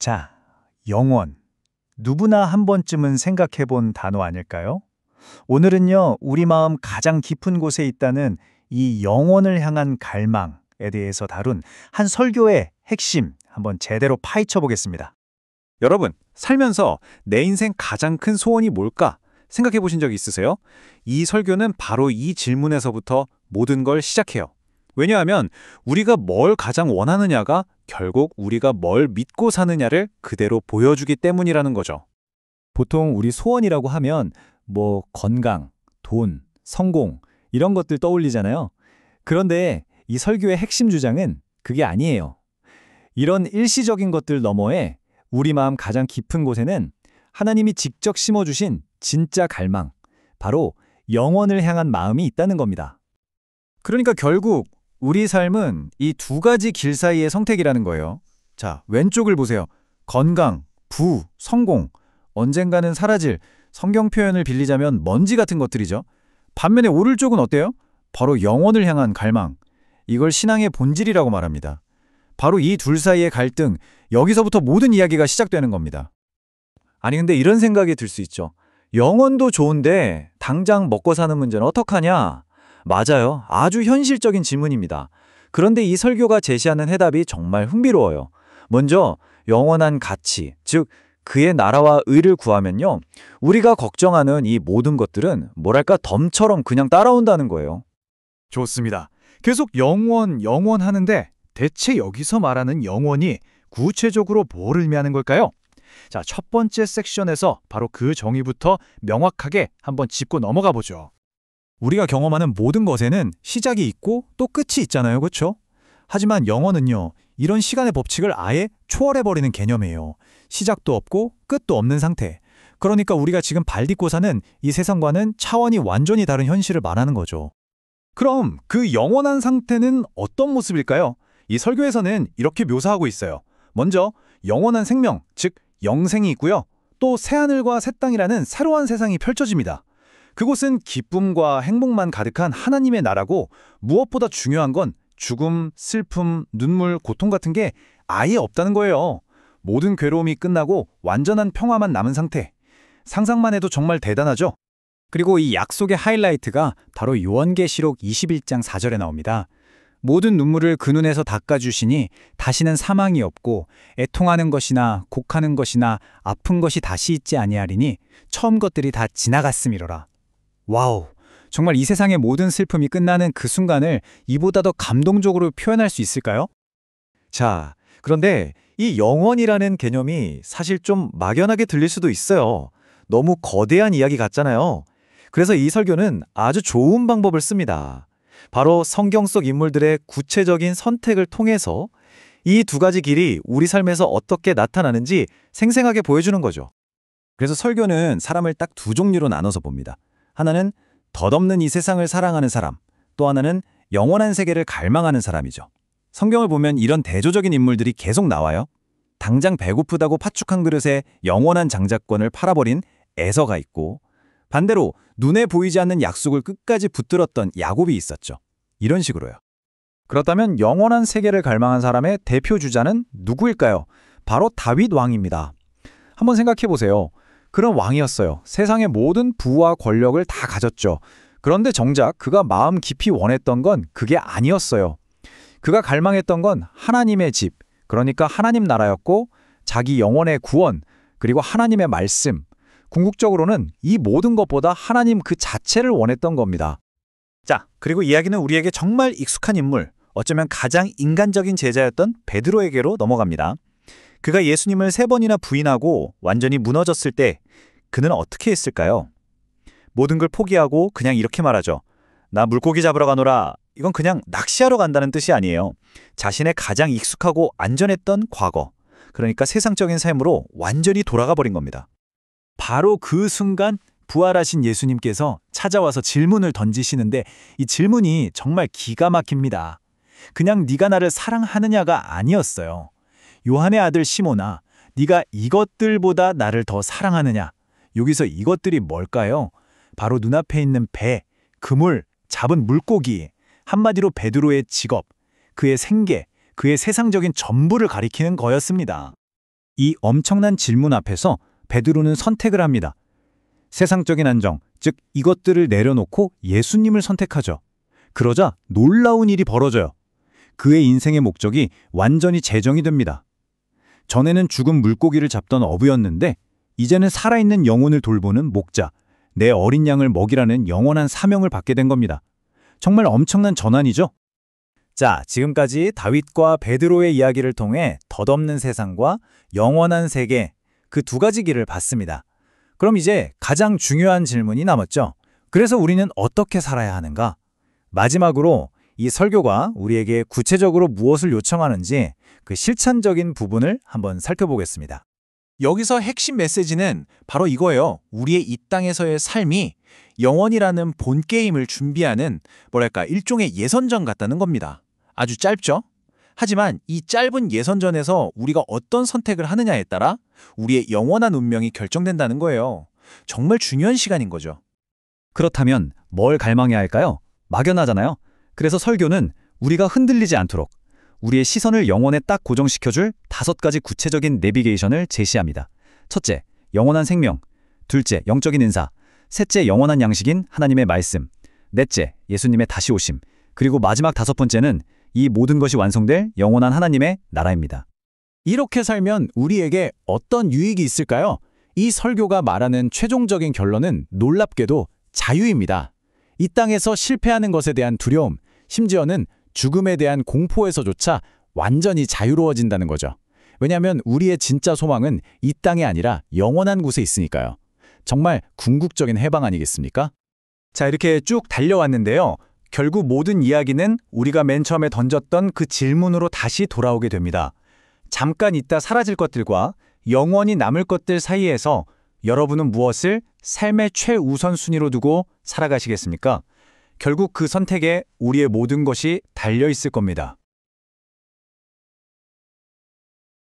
자, 영원. 누구나 한 번쯤은 생각해 본 단어 아닐까요? 오늘은요, 우리 마음 가장 깊은 곳에 있다는 이 영원을 향한 갈망에 대해서 다룬 한 설교의 핵심 한번 제대로 파헤쳐 보겠습니다. 여러분, 살면서 내 인생 가장 큰 소원이 뭘까 생각해 보신 적 있으세요? 이 설교는 바로 이 질문에서부터 모든 걸 시작해요. 왜냐하면 우리가 뭘 가장 원하느냐가 결국 우리가 뭘 믿고 사느냐를 그대로 보여주기 때문이라는 거죠. 보통 우리 소원이라고 하면 건강, 돈, 성공 이런 것들 떠올리잖아요. 그런데 이 설교의 핵심 주장은 그게 아니에요. 이런 일시적인 것들 너머에 우리 마음 가장 깊은 곳에는 하나님이 직접 심어주신 진짜 갈망, 바로 영원을 향한 마음이 있다는 겁니다. 그러니까 결국 우리 삶은 이 두 가지 길 사이의 선택이라는 거예요. 자, 왼쪽을 보세요. 건강, 부, 성공. 언젠가는 사라질, 성경 표현을 빌리자면 먼지 같은 것들이죠. 반면에 오른쪽은 어때요? 바로 영원을 향한 갈망. 이걸 신앙의 본질이라고 말합니다. 바로 이 둘 사이의 갈등, 여기서부터 모든 이야기가 시작되는 겁니다. 아니 근데 이런 생각이 들 수 있죠. 영원도 좋은데 당장 먹고 사는 문제는 어떡하냐? 맞아요. 아주 현실적인 질문입니다. 그런데 이 설교가 제시하는 해답이 정말 흥미로워요. 먼저 영원한 가치, 즉 그의 나라와 의를 구하면요. 우리가 걱정하는 이 모든 것들은 뭐랄까 덤처럼 그냥 따라온다는 거예요. 좋습니다. 계속 영원 하는데 대체 여기서 말하는 영원이 구체적으로 뭘 의미하는 걸까요? 자, 첫 번째 섹션에서 바로 그 정의부터 명확하게 한번 짚고 넘어가 보죠. 우리가 경험하는 모든 것에는 시작이 있고 또 끝이 있잖아요. 그렇죠? 하지만 영원은요. 이런 시간의 법칙을 아예 초월해버리는 개념이에요. 시작도 없고 끝도 없는 상태. 그러니까 우리가 지금 발딛고 사는 이 세상과는 차원이 완전히 다른 현실을 말하는 거죠. 그럼 그 영원한 상태는 어떤 모습일까요? 이 설교에서는 이렇게 묘사하고 있어요. 먼저 영원한 생명, 즉 영생이 있고요. 또 새하늘과 새 땅이라는 새로운 세상이 펼쳐집니다. 그곳은 기쁨과 행복만 가득한 하나님의 나라고 무엇보다 중요한 건 죽음, 슬픔, 눈물, 고통 같은 게 아예 없다는 거예요. 모든 괴로움이 끝나고 완전한 평화만 남은 상태. 상상만 해도 정말 대단하죠? 그리고 이 약속의 하이라이트가 바로 요한계시록 21장 4절에 나옵니다. 모든 눈물을 그 눈에서 닦아주시니 다시는 사망이 없고 애통하는 것이나 곡하는 것이나 아픈 것이 다시 있지 아니하리니 처음 것들이 다 지나갔음이로라. 와우! 정말 이 세상의 모든 슬픔이 끝나는 그 순간을 이보다 더 감동적으로 표현할 수 있을까요? 자, 그런데 이 영원이라는 개념이 사실 좀 막연하게 들릴 수도 있어요. 너무 거대한 이야기 같잖아요. 그래서 이 설교는 아주 좋은 방법을 씁니다. 바로 성경 속 인물들의 구체적인 선택을 통해서 이 두 가지 길이 우리 삶에서 어떻게 나타나는지 생생하게 보여주는 거죠. 그래서 설교는 사람을 딱 두 종류로 나눠서 봅니다. 하나는 덧없는 이 세상을 사랑하는 사람, 또 하나는 영원한 세계를 갈망하는 사람이죠. 성경을 보면 이런 대조적인 인물들이 계속 나와요. 당장 배고프다고 팥죽 한 그릇에 영원한 장자권을 팔아버린 에서가 있고, 반대로 눈에 보이지 않는 약속을 끝까지 붙들었던 야곱이 있었죠. 이런 식으로요. 그렇다면 영원한 세계를 갈망한 사람의 대표 주자는 누구일까요? 바로 다윗 왕입니다. 한번 생각해 보세요. 그런 왕이었어요. 세상의 모든 부와 권력을 다 가졌죠. 그런데 정작 그가 마음 깊이 원했던 건 그게 아니었어요. 그가 갈망했던 건 하나님의 집, 그러니까 하나님 나라였고 자기 영혼의 구원, 그리고 하나님의 말씀, 궁극적으로는 이 모든 것보다 하나님 그 자체를 원했던 겁니다. 자, 그리고 이야기는 우리에게 정말 익숙한 인물, 어쩌면 가장 인간적인 제자였던 베드로에게로 넘어갑니다. 그가 예수님을 3번이나 부인하고 완전히 무너졌을 때 그는 어떻게 했을까요? 모든 걸 포기하고 그냥 이렇게 말하죠. 나 물고기 잡으러 가노라. 이건 그냥 낚시하러 간다는 뜻이 아니에요. 자신의 가장 익숙하고 안전했던 과거, 그러니까 세상적인 삶으로 완전히 돌아가 버린 겁니다. 바로 그 순간 부활하신 예수님께서 찾아와서 질문을 던지시는데 이 질문이 정말 기가 막힙니다. 그냥 네가 나를 사랑하느냐가 아니었어요. 요한의 아들 시몬아, 네가 이것들보다 나를 더 사랑하느냐? 여기서 이것들이 뭘까요? 바로 눈앞에 있는 배, 그물, 잡은 물고기, 한마디로 베드로의 직업, 그의 생계, 그의 세상적인 전부를 가리키는 거였습니다. 이 엄청난 질문 앞에서 베드로는 선택을 합니다. 세상적인 안정, 즉 이것들을 내려놓고 예수님을 선택하죠. 그러자 놀라운 일이 벌어져요. 그의 인생의 목적이 완전히 재정이 됩니다. 전에는 죽은 물고기를 잡던 어부였는데 이제는 살아있는 영혼을 돌보는 목자, 내 어린 양을 먹이라는 영원한 사명을 받게 된 겁니다. 정말 엄청난 전환이죠? 자, 지금까지 다윗과 베드로의 이야기를 통해 덧없는 세상과 영원한 세계, 그 두 가지 길을 봤습니다. 그럼 이제 가장 중요한 질문이 남았죠. 그래서 우리는 어떻게 살아야 하는가? 마지막으로 이 설교가 우리에게 구체적으로 무엇을 요청하는지 그 실천적인 부분을 한번 살펴보겠습니다. 여기서 핵심 메시지는 바로 이거예요. 우리의 이 땅에서의 삶이 영원이라는 본 게임을 준비하는 뭐랄까 일종의 예선전 같다는 겁니다. 아주 짧죠? 하지만 이 짧은 예선전에서 우리가 어떤 선택을 하느냐에 따라 우리의 영원한 운명이 결정된다는 거예요. 정말 중요한 시간인 거죠. 그렇다면 뭘 갈망해야 할까요? 막연하잖아요. 그래서 설교는 우리가 흔들리지 않도록 우리의 시선을 영혼에 딱 고정시켜줄 5가지 구체적인 내비게이션을 제시합니다. 첫째, 영원한 생명. 둘째, 영적인 은사. 셋째, 영원한 양식인 하나님의 말씀. 넷째, 예수님의 다시 오심. 그리고 마지막 5번째는 이 모든 것이 완성될 영원한 하나님의 나라입니다. 이렇게 살면 우리에게 어떤 유익이 있을까요? 이 설교가 말하는 최종적인 결론은 놀랍게도 자유입니다. 이 땅에서 실패하는 것에 대한 두려움, 심지어는 죽음에 대한 공포에서조차 완전히 자유로워진다는 거죠. 왜냐하면 우리의 진짜 소망은 이 땅이 아니라 영원한 곳에 있으니까요. 정말 궁극적인 해방 아니겠습니까? 자, 이렇게 쭉 달려왔는데요. 결국 모든 이야기는 우리가 맨 처음에 던졌던 그 질문으로 다시 돌아오게 됩니다. 잠깐 있다 사라질 것들과 영원히 남을 것들 사이에서 여러분은 무엇을 삶의 최우선순위로 두고 살아가시겠습니까? 결국 그 선택에 우리의 모든 것이 달려 있을 겁니다.